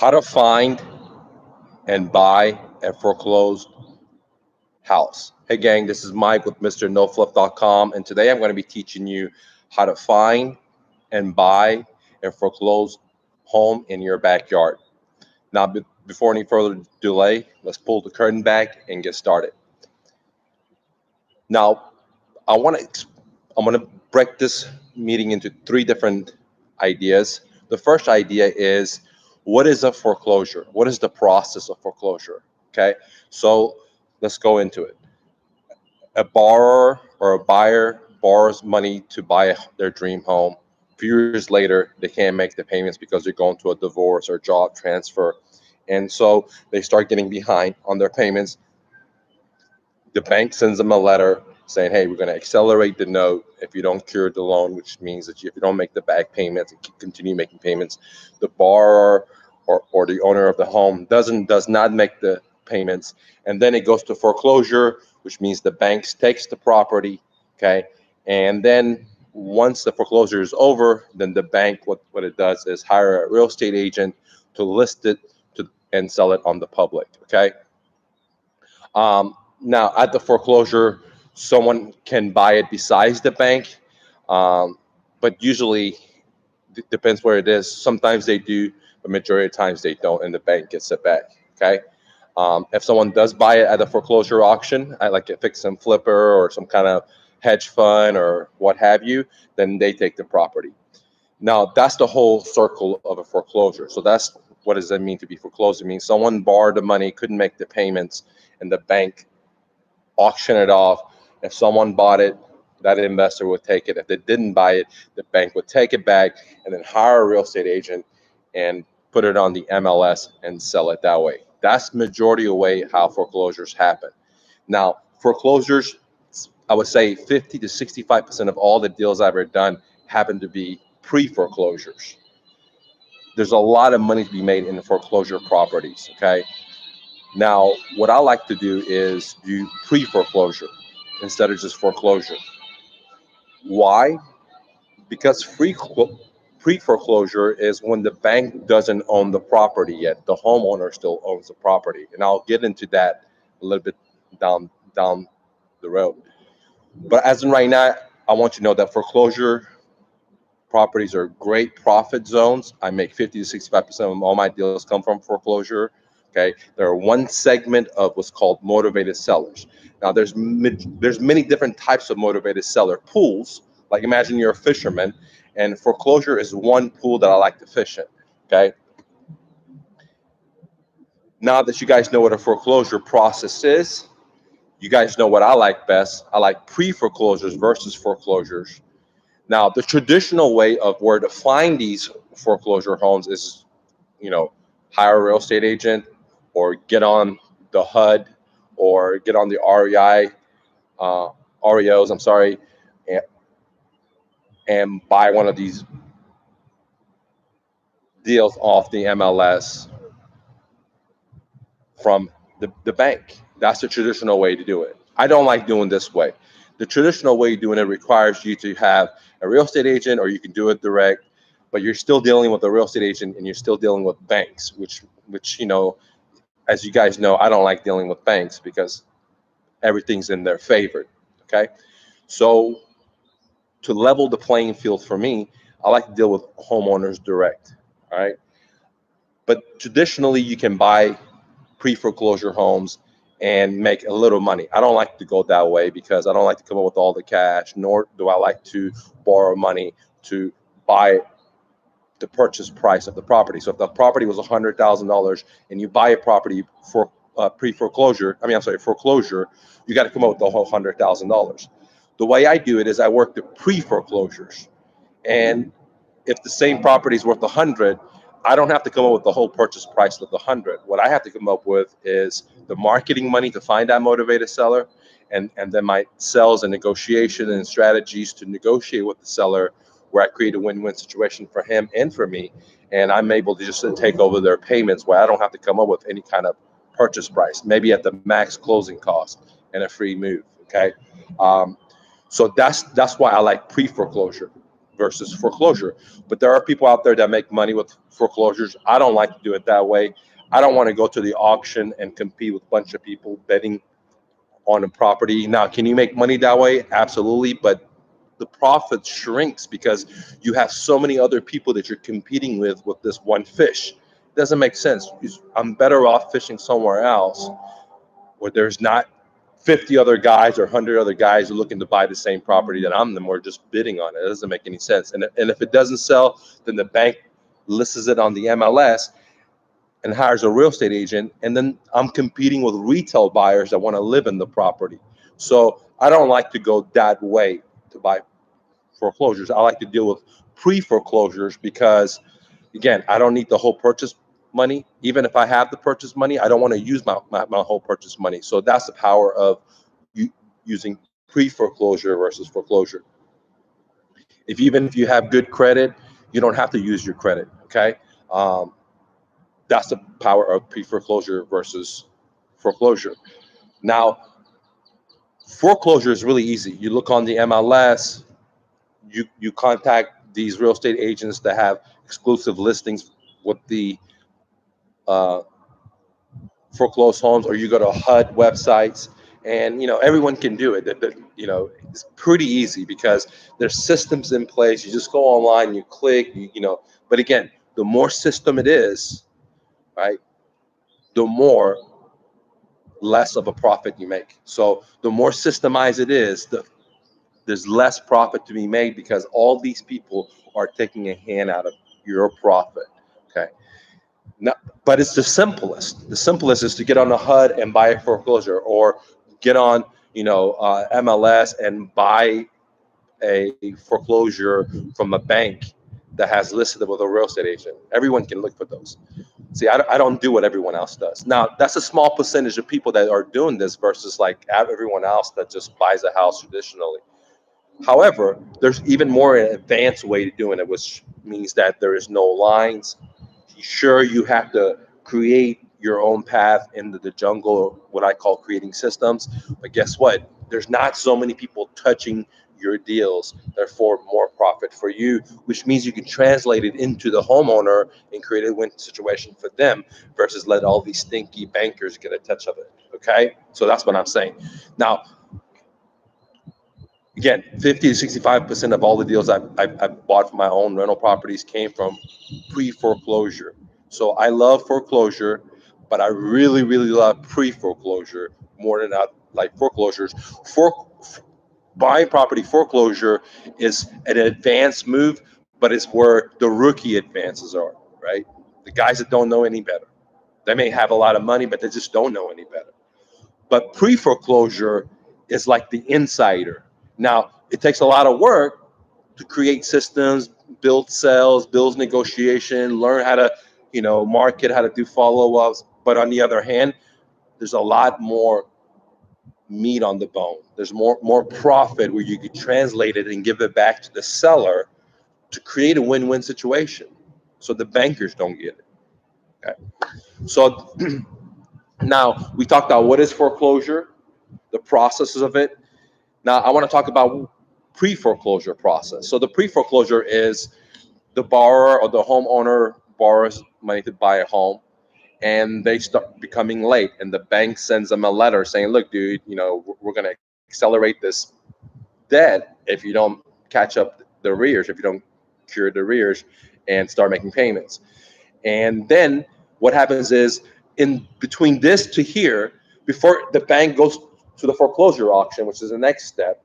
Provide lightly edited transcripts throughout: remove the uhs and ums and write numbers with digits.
how to find and buy a foreclosed house. Hey gang, this is Mike with MrNoFluff.com, and today I'm going to be teaching you how to find and buy a foreclosed home in your backyard. Now, before any further delay, let's pull the curtain back and get started. Now, I want to I'm going to break this meeting into three different ideas. The first idea is, what is a foreclosure? What is the process of foreclosure? Okay, so let's go into it. A borrower or a buyer borrows money to buy their dream home. A few years later, they can't make the payments because they're going through a divorce or job transfer. And so they start getting behind on their payments. The bank sends them a letter saying, hey, we're going to accelerate the note if you don't cure the loan, which means that if you don't make the back payments and continue making payments, the borrower or the owner of the home does not make the payments. And then it goes to foreclosure, which means the bank takes the property, okay? And then once the foreclosure is over, then the bank, what it does is hire a real estate agent to list it and sell it on the public, okay? Now, at the foreclosure, someone can buy it besides the bank, but usually it depends where it is. Sometimes they do, but majority of times they don't, and the bank gets it back. Okay. If someone does buy it at a foreclosure auction, at like a fix and flipper or some kind of hedge fund or what have you, then they take the property. Now, that's the whole circle of a foreclosure. So that's what does that mean to be foreclosed? It means someone borrowed the money, couldn't make the payments, and the bank auction it off. If someone bought it, that investor would take it. If they didn't buy it, the bank would take it back and then hire a real estate agent and put it on the MLS and sell it that way. That's majority of the way how foreclosures happen. Now, foreclosures, I would say 50 to 65% of all the deals I've ever done happen to be pre-foreclosures. There's a lot of money to be made in the foreclosure properties, okay? Now, what I like to do is do pre-foreclosure instead of just foreclosure. Why? Because pre-foreclosure is when the bank doesn't own the property yet. The homeowner still owns the property. And I'll get into that a little bit down the road. But as in right now, I want you to know that foreclosure properties are great profit zones. I make 50 to 65% of all my deals come from foreclosure. Okay, there are one segment of what's called motivated sellers. Now, there's many different types of motivated seller pools. Like imagine you're a fisherman, and foreclosure is one pool that I like to fish in. Okay. Now that you guys know what a foreclosure process is, you guys know what I like best. I like pre-foreclosures versus foreclosures. Now, the traditional way of where to find these foreclosure homes is, hire a real estate agent or get on the HUD or get on the REOs, I'm sorry, and buy one of these deals off the MLS from the bank. That's the traditional way to do it. I don't like doing this way. The traditional way of doing it requires you to have a real estate agent, or you can do it direct, but you're still dealing with a real estate agent and you're still dealing with banks, which as you guys know, I don't like dealing with banks because everything's in their favor. Okay. So to level the playing field for me, I like to deal with homeowners direct. All right. But traditionally, you can buy pre-foreclosure homes and make a little money. I don't like to go that way because I don't like to come up with all the cash, nor do I like to borrow money to buy the purchase price of the property. So if the property was $100,000 and you buy a property for foreclosure, you got to come up with the whole $100,000. The way I do it is I work the pre-foreclosures, and if the same property is worth 100, I don't have to come up with the whole purchase price of the 100. What I have to come up with is the marketing money to find that motivated seller, and then my sales and negotiation and strategies to negotiate with the seller, where I create a win-win situation for him and for me, and I'm able to just take over their payments where I don't have to come up with any kind of purchase price, maybe at the max closing cost and a free move. Okay, so that's why I like pre-foreclosure. versus foreclosure. But there are people out there that make money with foreclosures. I don't like to do it that way. I don't want to go to the auction and compete with a bunch of people betting on a property. Now, can you make money that way? Absolutely, but the profit shrinks because you have so many other people that you're competing with this one fish. It doesn't make sense. I'm better off fishing somewhere else where there's not 50 other guys or 100 other guys looking to buy the same property that I'm them or just bidding on it. It doesn't make any sense. And if it doesn't sell, then the bank lists it on the MLS and hires a real estate agent. And then I'm competing with retail buyers that want to live in the property. So I don't like to go that way to buy foreclosures. I like to deal with pre-foreclosures because, again, I don't need the whole purchase money. Even if I have the purchase money, I don't want to use my whole purchase money. So that's the power of using pre-foreclosure versus foreclosure. Even if you have good credit, you don't have to use your credit. Okay, um, that's the power of pre-foreclosure versus foreclosure. Now, foreclosure is really easy. You look on the MLS, you contact these real estate agents that have exclusive listings with the uh, foreclosed homes, or you go to HUD websites, and everyone can do it. It's pretty easy because there's systems in place. You just go online, you click, But again, the more system it is, right, the more less of a profit you make. So the more systemized it is, there's less profit to be made because all these people are taking a hand out of your profit. Okay. No, but it's the simplest. The simplest is to get on the HUD and buy a foreclosure, or get on, MLS and buy a foreclosure from a bank that has listed it with a real estate agent. Everyone can look for those. See, I don't do what everyone else does. Now, that's a small percentage of people that are doing this versus like everyone else that just buys a house traditionally. However, there's even more an advanced way to doing it, which means that there is no lines. Sure, you have to create your own path into the jungle, what I call creating systems. But guess what? There's not so many people touching your deals, therefore more profit for you, which means you can translate it into the homeowner and create a win situation for them versus let all these stinky bankers get a touch of it. Okay, so that's what I'm saying. Now, again, 50 to 65% of all the deals I've bought for my own rental properties came from pre-foreclosure. So I love foreclosure, but I really, really love pre-foreclosure more than I like foreclosures. For buying property foreclosure is an advanced move, but it's where the rookie advances are, right? The guys that don't know any better. They may have a lot of money, but they just don't know any better. But pre-foreclosure is like the insider. Now, it takes a lot of work to create systems, build sales, build negotiation, learn how to, market, how to do follow-ups. But on the other hand, there's a lot more meat on the bone. There's more profit where you could translate it and give it back to the seller to create a win-win situation. So the bankers don't get it. Okay. So now we talked about what is foreclosure, the processes of it. Now I want to talk about pre-foreclosure process. So the pre-foreclosure is the borrower or the homeowner borrows money to buy a home, and they start becoming late, and the bank sends them a letter saying, look, dude, we're going to accelerate this debt if you don't catch up the arrears, if you don't cure the arrears and start making payments. And then what happens is, in between this to here, before the bank goes to the foreclosure auction, which is the next step,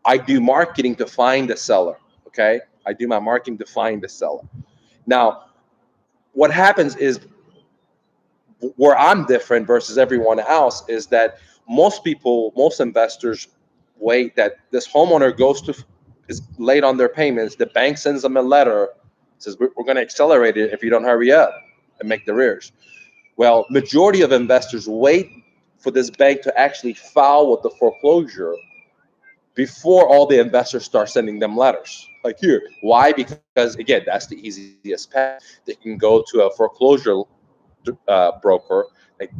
I do marketing to find the seller. Okay, I do my marketing to find the seller. Now, what happens is, where I'm different versus everyone else, is that most investors wait that this homeowner is late on their payments. The bank sends them a letter, says we're going to accelerate it if you don't hurry up and make the arrears. Well, majority of investors wait for this bank to actually file with the foreclosure before all the investors start sending them letters. Like here, why? Because again, that's the easiest path. They can go to a foreclosure broker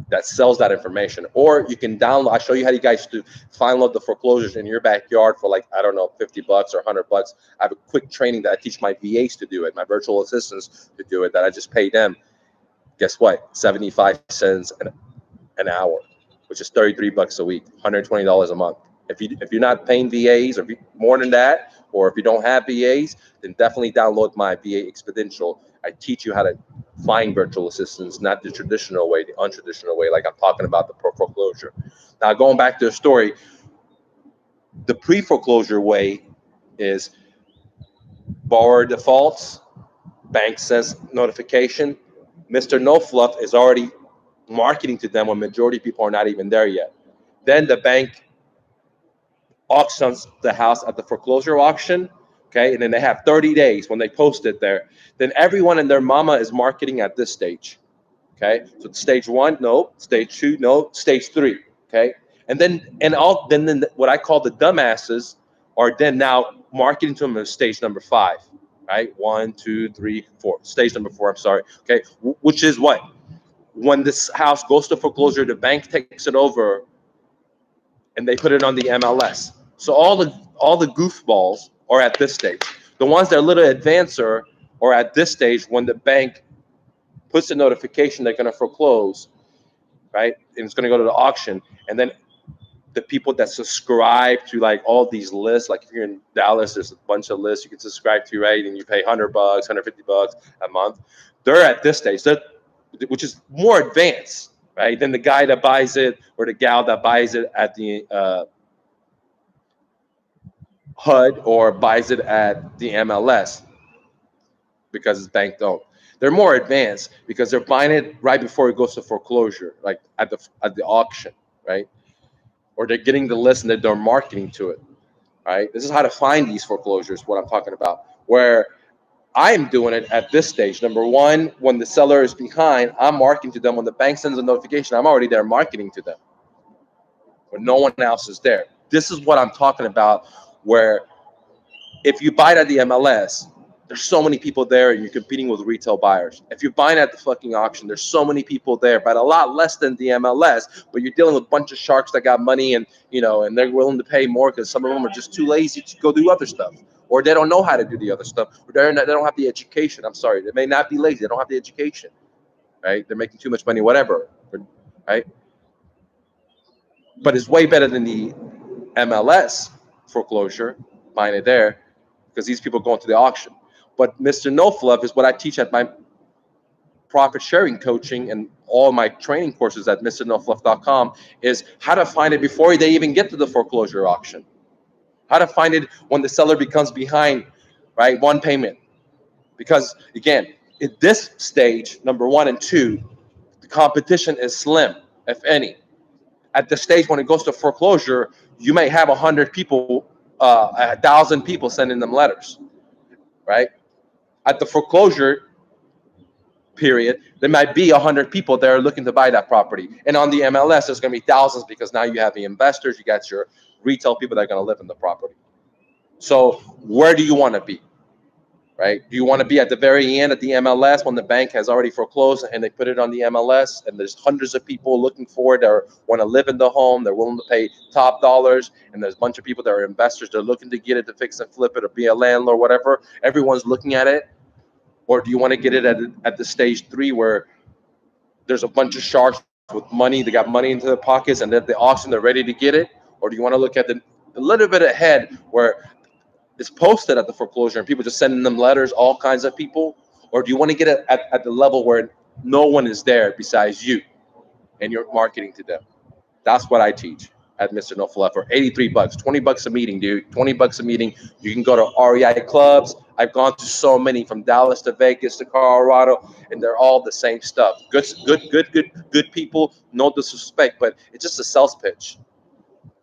that sells that information. Or you can download. I'll show you how you guys do download the foreclosures in your backyard for like, I don't know, $50 or $100. I have a quick training that I teach my VAs to do it, my virtual assistants to do it, that I just pay them. Guess what? 75 cents an hour, which is $33 a week, $120 a month. If you're not paying VAs, or if you, more than that, or if you don't have VAs, then definitely download my VA Exponential. I teach you how to find virtual assistants, not the traditional way, the untraditional way, like I'm talking about the foreclosure. Now, going back to the story, the pre-foreclosure way is borrower defaults, bank sends notification. Mr. No Fluff is already marketing to them when majority of people are not even there yet. Then the bank auctions the house at the foreclosure auction, okay? And then they have 30 days when they post it there. Then everyone and their mama is marketing at this stage, okay? So stage one, no. Stage two, no. Stage three, okay? And then what I call the dumbasses are then now marketing to them at stage number 5, right? 1, 2, 3, 4. Stage number 4, I'm sorry, okay? Which is what? When this house goes to foreclosure, the bank takes it over and they put it on the MLS. So all the goofballs are at this stage. The ones that are a little advancer are at this stage when the bank puts a notification they're going to foreclose, right? And it's going to go to the auction. And then the people that subscribe to like all these lists, like if you're in Dallas, there's a bunch of lists you can subscribe to, right? And you pay $100, $150 a month. They're at this stage, which is more advanced, right? Than the guy that buys it or the gal that buys it at the HUD or buys it at the MLS because it's bank owned. They're more advanced because they're buying it right before it goes to foreclosure, like at the auction, right? Or they're getting the list and they're marketing to it, right? This is how to find these foreclosures, what I'm talking about. Where I'm doing it at this stage. Number one, when the seller is behind, I'm marketing to them. When the bank sends a notification, I'm already there marketing to them. When no one else is there. This is what I'm talking about, where if you buy it at the MLS, there's so many people there and you're competing with retail buyers. If you're buying at the fucking auction, there's so many people there, but a lot less than the MLS, but you're dealing with a bunch of sharks that got money and, and they're willing to pay more because some of them are just too lazy to go do other stuff, or they don't know how to do the other stuff, or they don't have the education. I'm sorry, they may not be lazy, they don't have the education, right? They're making too much money, whatever, right? But it's way better than the MLS foreclosure, buying it there, because these people are going to the auction. But Mr. No Fluff is what I teach at my profit sharing coaching and all my training courses at mrnofluff.com, is how to find it before they even get to the foreclosure auction. How to find it when the seller becomes behind, right? One payment. Because again, at this stage, number 1 and 2, the competition is slim, if any. At the stage when it goes to foreclosure, you may have 100 people, 1,000 people sending them letters, right? At the foreclosure period, there might be 100 people that are looking to buy that property. And on the MLS, there's going to be thousands, because now you have the investors, you got your retail people that are going to live in the property. So where do you want to be, right? Do you want to be at the very end at the MLS when the bank has already foreclosed and they put it on the MLS and there's hundreds of people looking for it that want to live in the home, they're willing to pay top dollars, and there's a bunch of people that are investors, they're looking to get it to fix and flip it or be a landlord, whatever, everyone's looking at it? Or do you want to get it at the stage 3 where there's a bunch of sharks with money, they got money into their pockets, and at the auction they're ready to get it? Or do you want to look at a little bit ahead where it's posted at the foreclosure and people just sending them letters, all kinds of people? Or do you want to get it at the level where no one is there besides you and you're marketing to them? That's what I teach at Mr. No Fluff for $83, $20 a meeting, dude. $20 a meeting. You can go to REI clubs. I've gone to so many, from Dallas to Vegas to Colorado, and they're all the same stuff. Good people. No disrespect, but it's just a sales pitch.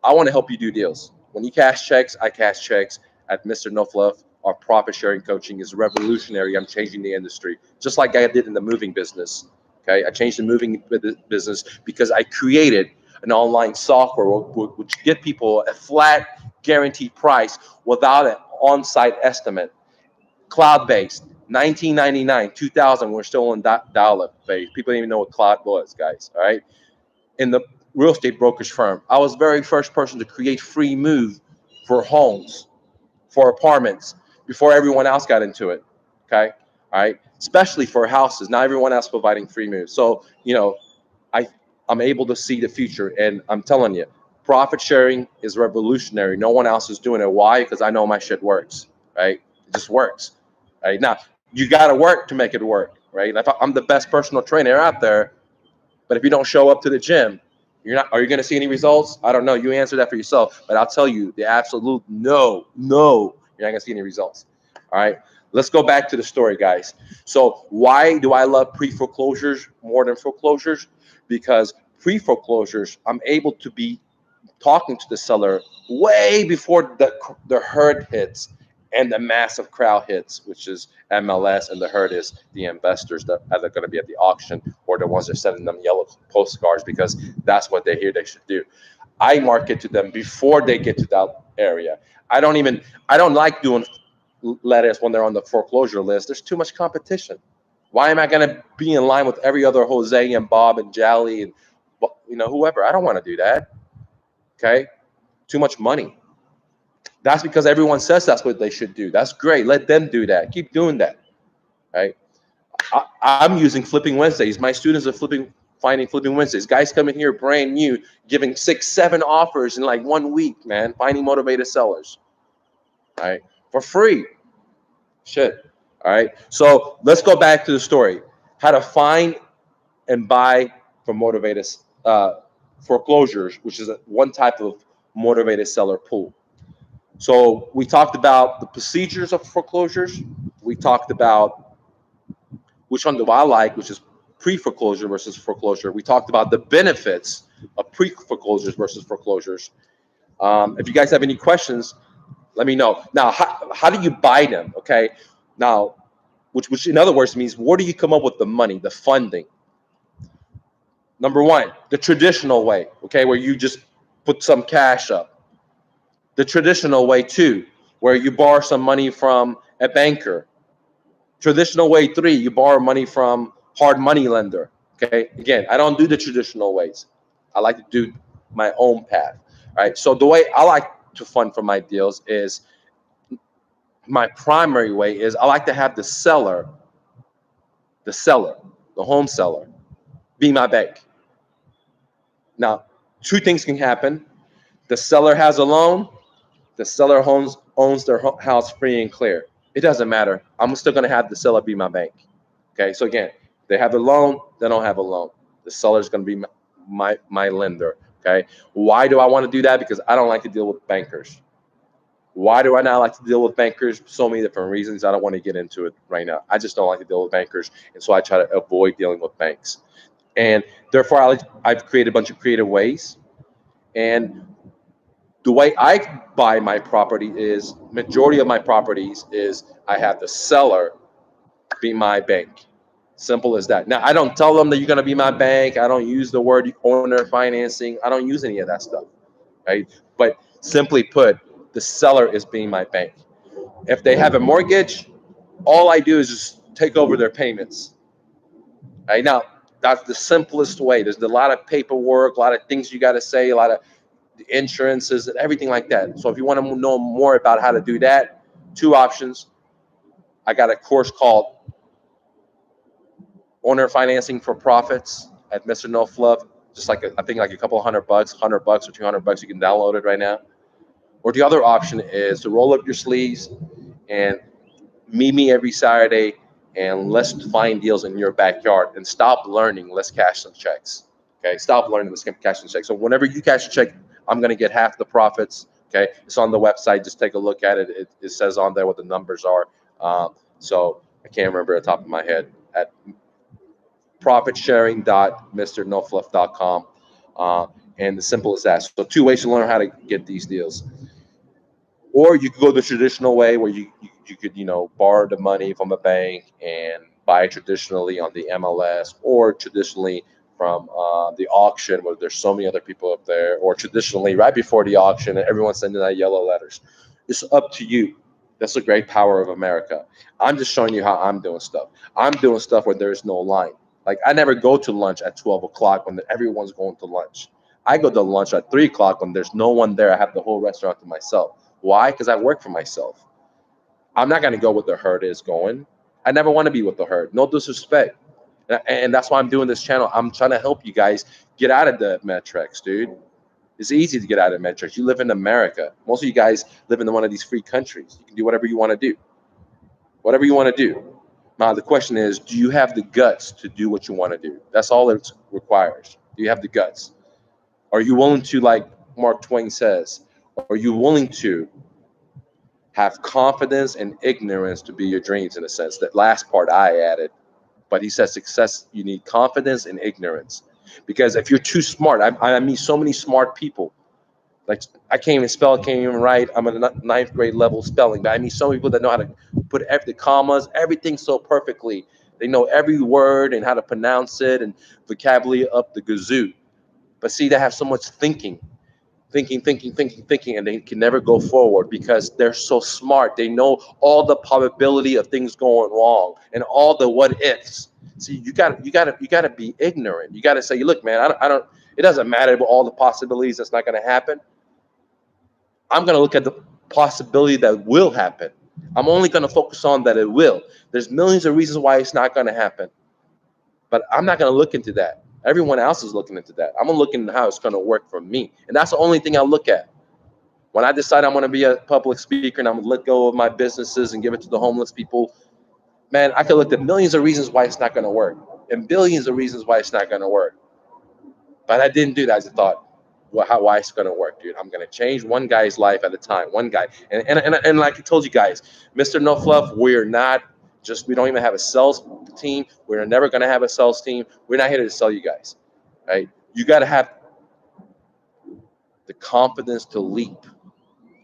I want to help you do deals. When you cash checks, I cash checks at Mr. No Fluff. Our profit sharing coaching is revolutionary. I'm changing the industry, just like I did in the moving business. Okay, I changed the moving business because I created an online software which get people a flat guaranteed price without an on-site estimate, cloud-based, 1999, 2000, we're still in dial-up phase. People didn't even know what cloud was, guys. All right. In the real estate brokerage firm, I was the very first person to create free move for homes, for apartments, before everyone else got into it. Okay. All right. Especially for houses. Not everyone else providing free moves. So, I, I'm able to see the future. And I'm telling you, profit sharing is revolutionary. No one else is doing it. Why? Because I know my shit works. Right. It just works. Right. Now, you got to work to make it work. Right. If I'm the best personal trainer out there, but if you don't show up to the gym, you're not. Are you going to see any results? I don't know. You answer that for yourself. But I'll tell you the absolute no. You're not going to see any results. All right. Let's go back to the story, guys. So why do I love pre-foreclosures more than foreclosures? Because pre-foreclosures, I'm able to be talking to the seller way before the herd hits and the massive crowd hits, which is MLS, and the herd is the investors that are going to be at the auction, or the ones that are sending them yellow postcards because that's what they hear they should do. I market to them before they get to that area. I don't like doing letters when they're on the foreclosure list. There's too much competition. Why am I going to be in line with every other Jose and Bob and Jally and whoever? I don't want to do that. Okay, too much money. That's because everyone says that's what they should do. That's great. Let them do that. Keep doing that. Right. I'm using Flipping Wednesdays. My students are finding Flipping Wednesdays. Guys coming here brand new, giving 6, 7 offers in like 1 week, man. Finding motivated sellers. All right. For free. Shit. All right. So let's go back to the story. How to find and buy from motivated foreclosures, which is one type of motivated seller pool. So we talked about the procedures of foreclosures. We talked about which one do I like, which is pre-foreclosure versus foreclosure. We talked about the benefits of pre-foreclosures versus foreclosures. If you guys have any questions, let me know. Now, how do you buy them? Okay. Now, which in other words means, where do you come up with the money, the funding? Number one, the traditional way, okay, where you just put some cash up. The traditional way, two, where you borrow some money from a banker. Traditional way, three, you borrow money from hard money lender. Okay, again, I don't do the traditional ways. I like to do my own path. All right, so the way I like to fund for my deals is, my primary way is I like to have the seller, the home seller, be my bank. Now, two things can happen. The seller has a loan. The seller owns their house free and clear. It doesn't matter. I'm still going to have the seller be my bank. Okay, so again, they have a loan, they don't have a loan. The seller is going to be my lender. Okay, why do I want to do that? Because I don't like to deal with bankers. Why do I not like to deal with bankers? So many different reasons. I don't want to get into it right now. I just don't like to deal with bankers, and so I try to avoid dealing with banks. And therefore, I've created a bunch of creative ways. And the way I buy my property is, majority of my properties is, I have the seller be my bank. Simple as that. Now, I don't tell them that you're going to be my bank. I don't use the word owner financing. I don't use any of that stuff, right? But simply put, the seller is being my bank. If they have a mortgage, all I do is just take over their payments. Right now, that's the simplest way. There's a lot of paperwork, a lot of things you got to say, a lot of insurances and everything like that. So if you want to know more about how to do that, two options. I got a course called Owner Financing for Profits at Mr. No Fluff. Just like I think like a couple $100, $100 or $200, you can download it right now. Or the other option is to roll up your sleeves and meet me every Saturday, and let's find deals in your backyard, and stop learning. Let's cash some checks. Okay, stop learning. Let's cash some checks. So whenever you cash a check, I'm going to get half the profits. Okay, it's on the website. Just take a look at it. It says on there what the numbers are. So I can't remember at the top of my head. At profitsharing.mrnofluff.com. And the simple as that. So two ways to learn how to get these deals. Or you could go the traditional way, where you could borrow the money from a bank and buy traditionally on the MLS, or traditionally from the auction, where there's so many other people up there, or traditionally right before the auction and everyone's sending out yellow letters. It's up to you. That's the great power of America. I'm just showing you how I'm doing stuff. I'm doing stuff where there's no line. Like I never go to lunch at 12 o'clock when everyone's going to lunch. I go to lunch at 3 o'clock when there's no one there. I have the whole restaurant to myself. Why? Because I work for myself. I'm not going to go where the herd is going. I never want to be with the herd. No disrespect. And that's why I'm doing this channel. I'm trying to help you guys get out of the metrics, dude. It's easy to get out of metrics. You live in America. Most of you guys live in one of these free countries. You can do whatever you want to do. Whatever you want to do. Now, the question is, do you have the guts to do what you want to do? That's all it requires. Do you have the guts? Are you willing to, like Mark Twain says, are you willing to have confidence and ignorance to be your dreams, in a sense? That last part I added. But he says success, you need confidence and ignorance. Because if you're too smart, I meet so many smart people. Like I can't even spell, can't even write. I'm at a ninth grade level spelling, but I meet so many people that know how to put the commas, everything so perfectly. They know every word and how to pronounce it and vocabulary up the gazoo. But see, they have so much thinking, and they can never go forward because they're so smart. They know all the probability of things going wrong and all the what ifs. See, you gotta be ignorant. You gotta say, look, man, I don't. It doesn't matter about all the possibilities that's not gonna happen. I'm gonna look at the possibility that will happen. I'm only gonna focus on that it will. There's millions of reasons why it's not gonna happen, but I'm not gonna look into that. Everyone else is looking into that. I'm gonna look into how it's gonna work for me, and that's the only thing I look at. When I decide I'm going to be a public speaker and I'm going to let go of my businesses and give it to the homeless people, man, I could look at millions of reasons why it's not going to work and billions of reasons why it's not going to work. But I didn't do that. I just thought, well, why it's going to work, dude. I'm going to change one guy's life at a time, one guy. And like I told you guys, Mr. No Fluff, we're not just, we don't even have a sales team. We're never going to have a sales team. We're not here to sell you guys, right? You got to have the confidence to leap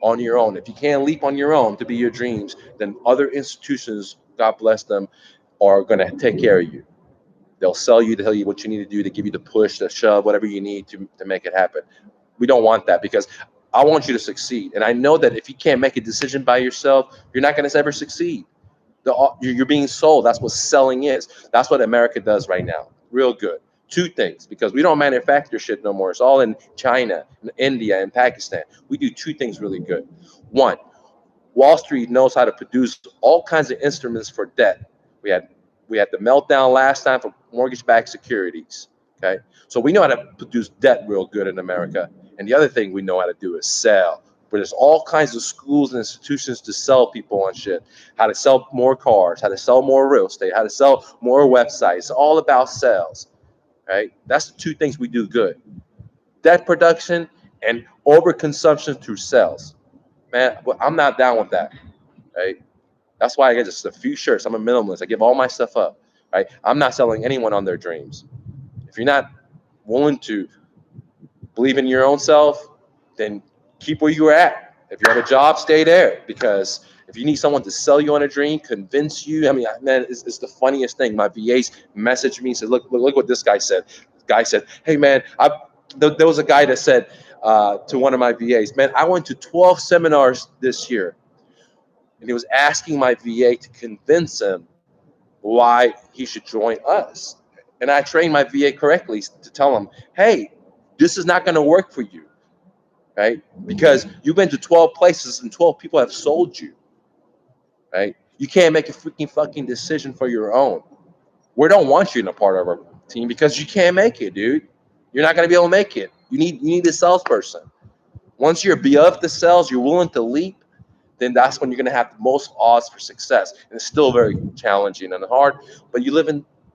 on your own. If you can't leap on your own to be your dreams, then other institutions, God bless them, are going to take care of you. They'll sell you, tell you what you need to do, to give you the push, the shove, whatever you need to make it happen. We don't want that because I want you to succeed. And I know that if you can't make a decision by yourself, you're not going to ever succeed. You're being sold. That's what selling is. That's what America does right now. Real good. Two things, because we don't manufacture shit no more. It's all in China, in India, and Pakistan. We do two things really good. One, Wall Street knows how to produce all kinds of instruments for debt. We had the meltdown last time for mortgage-backed securities. Okay, so we know how to produce debt real good in America. And the other thing we know how to do is sell. But there's all kinds of schools and institutions to sell people on shit. How to sell more cars, how to sell more real estate, how to sell more websites. It's all about sales, right? That's the two things we do good. Debt production and overconsumption through sales. Man, I'm not down with that, right? That's why I get just a few shirts. I'm a minimalist. I give all my stuff up, right? I'm not selling anyone on their dreams. If you're not willing to believe in your own self, then keep where you're at. If you have a job, stay there. Because if you need someone to sell you on a dream, convince you, I mean, man, it's the funniest thing. My VAs messaged me and said, look what this guy said. This guy said, hey, man, there was a guy that said to one of my VAs, man, I went to 12 seminars this year. And he was asking my VA to convince him why he should join us. And I trained my VA correctly to tell him, hey, this is not going to work for you, right? Because you've been to 12 places and 12 people have sold you, right? You can't make a freaking fucking decision for your own. We don't want you in a part of our team because you can't make it, dude. You're not going to be able to make it. You need a salesperson. Once you're above the sales, you're willing to leap, then that's when you're going to have the most odds for success. And it's still very challenging and hard, but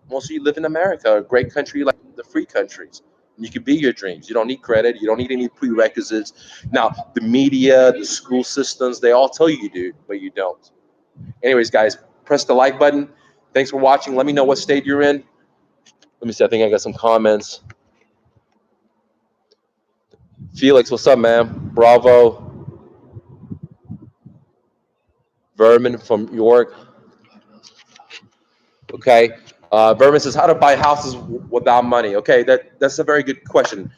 most of you live in America, a great country like the free countries. You can be your dreams. You don't need credit. You don't need any prerequisites. Now, the media, the school systems, they all tell you do, but you don't. Anyways, guys, press the like button. Thanks for watching. Let me know what state you're in. Let me see. I think I got some comments. Felix, what's up, man? Bravo. Vermin from York. Okay. Vermin says, how to buy houses without money? Okay, that's a very good question.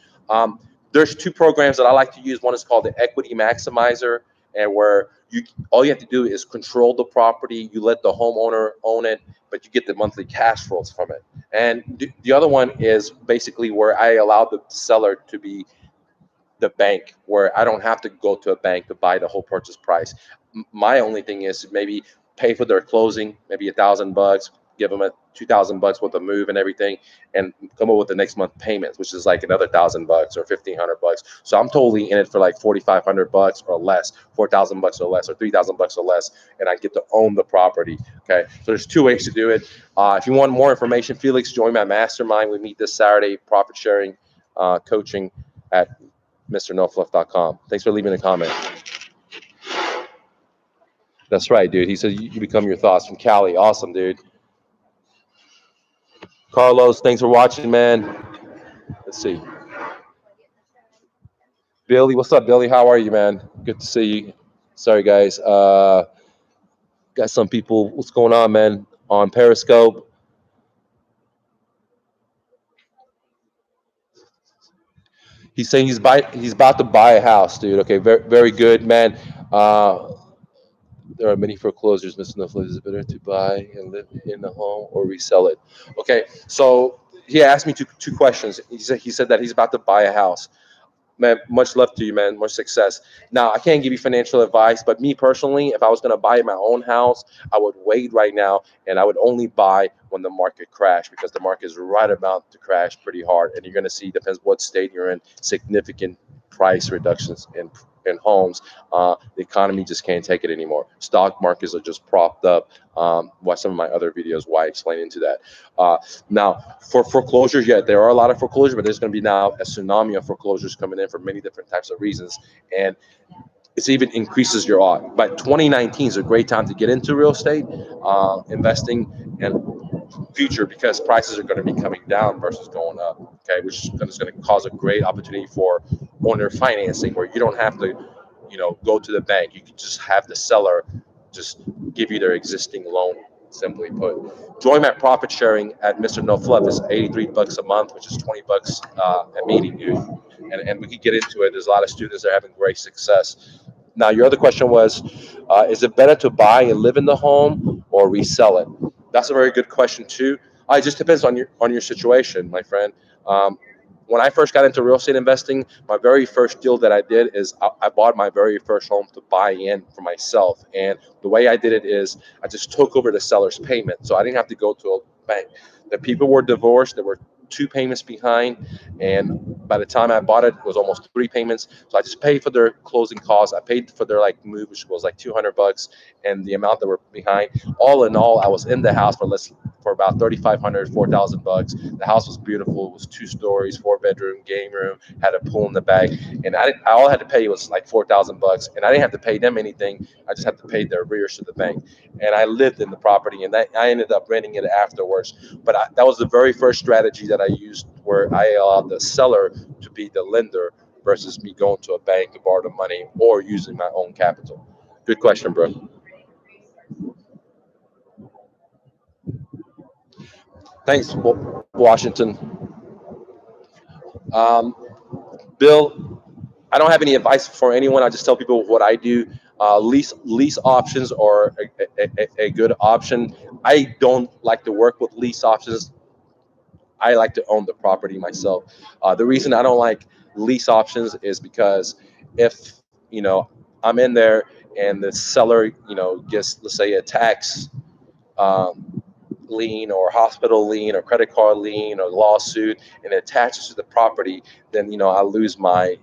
There's two programs that I like to use. One is called the Equity Maximizer, and where you all you have to do is control the property. You let the homeowner own it, but you get the monthly cash flows from it. And the other one is basically where I allow the seller to be the bank, where I don't have to go to a bank to buy the whole purchase price. My only thing is maybe pay for their closing, maybe $1,000, give them a $2,000 worth of move and everything, and come up with the next month payments, which is like another $1,000 or $1,500. So I'm totally in it for like $4,500 or less, $4,000 or less, or $3,000 or less, and I get to own the property. Okay, so there's two ways to do it. If you want more information, Felix, join my mastermind. We meet this Saturday, profit sharing coaching at MrNoFluff.com. Thanks for leaving a comment. That's right, dude. He said you become your thoughts from Cali. Awesome, dude. Carlos, thanks for watching, man. Let's see. Billy, what's up, Billy? How are you, man? Good to see you. Sorry, guys. Got some people. What's going on, man? On Periscope. He's saying he's about to buy a house, dude. Okay, very good, man. Uh, there are many foreclosures, Mr. Netflix. Is it better to buy and live in the home or resell it? Okay, so he asked me two questions. He said that he's about to buy a house. Man, much love to you, man. Much success. Now, I can't give you financial advice, but me personally, if I was going to buy my own house, I would wait right now, and I would only buy when the market crashed, because the market is right about to crash pretty hard, and you're going to see, depends what state you're in, significant price reductions in homes. The economy just can't take it anymore. Stock markets are just propped up. Watch some of my other videos why I explain into that. Now, for foreclosures, yeah, there are a lot of foreclosures, but there's going to be now a tsunami of foreclosures coming in for many different types of reasons. And it's even increases your odds. But 2019 is a great time to get into real estate investing and future, because prices are going to be coming down versus going up. Okay, which is going to cause a great opportunity for owner financing, where you don't have to, go to the bank. You can just have the seller just give you their existing loan. Simply put, join my profit sharing at Mr. No Fluff is $83 a month, which is $20 a meeting, dude. And we could get into it. There's a lot of students that are having great success. Now, your other question was, is it better to buy and live in the home or resell it? That's a very good question too. It just depends on your situation, my friend. Um, when I first got into real estate investing, my very first deal that I did is I bought my very first home to buy in for myself. And the way I did it is I just took over the seller's payment, so I didn't have to go to a bank. The people were divorced. There were two payments behind, and by the time I bought it, it was almost three payments. So I just paid for their closing costs. I paid for their move, which was like $200, and the amount that were behind. All in all, I was in the house for about $3,500, $4,000. The house was beautiful. It was 2 stories, 4 bedroom, game room, had a pool in the back, and I all I had to pay was like $4,000, and I didn't have to pay them anything. I just had to pay their arrears to the bank, and I lived in the property, and I ended up renting it afterwards. But that was the very first strategy that I used, where I allowed the seller to be the lender versus me going to a bank to borrow the money or using my own capital. Good question, bro. Thanks, Washington. Um, Bill, I don't have any advice for anyone. I just tell people what I do. Lease options are a good option. I don't like to work with lease options. I like to own the property myself. The reason I don't like lease options is because if I'm in there and the seller gets, let's say, a tax um, lien or hospital lien or credit card lien or lawsuit, and it attaches to the property, then I lose my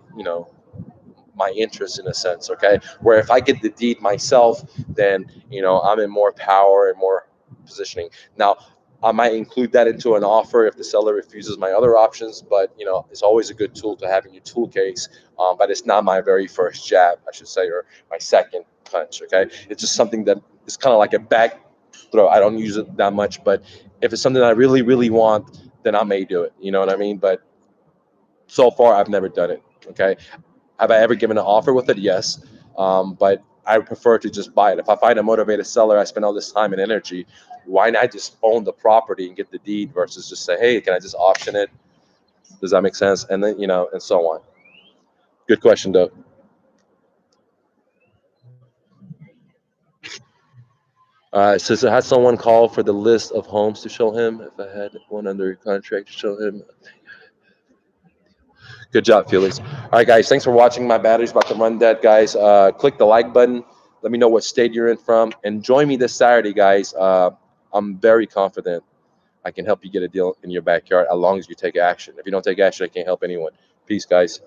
interest in a sense. Okay, where if I get the deed myself, then I'm in more power and more positioning. Now, I might include that into an offer if the seller refuses my other options, but it's always a good tool to have in your tool case. But it's not my very first jab, I should say, or my second punch. Okay, it's just something that is kind of like a back throw. I don't use it that much, but if it's something I really really want, then I may do it. You know what I mean? But so far, I've never done it. Okay, have I ever given an offer with it? Yes. But I prefer to just buy it. If I find a motivated seller, I spend all this time and energy. Why not just own the property and get the deed versus just say, hey, can I just auction it? Does that make sense? And then, and so on. Good question, though. It says, "Has someone called for the list of homes to show him? If I had one under contract to show him." Good job, Felix. All right, guys. Thanks for watching. My battery's about to run dead, guys. Click the like button. Let me know what state you're in from, and join me this Saturday, guys. I'm very confident I can help you get a deal in your backyard as long as you take action. If you don't take action, I can't help anyone. Peace, guys.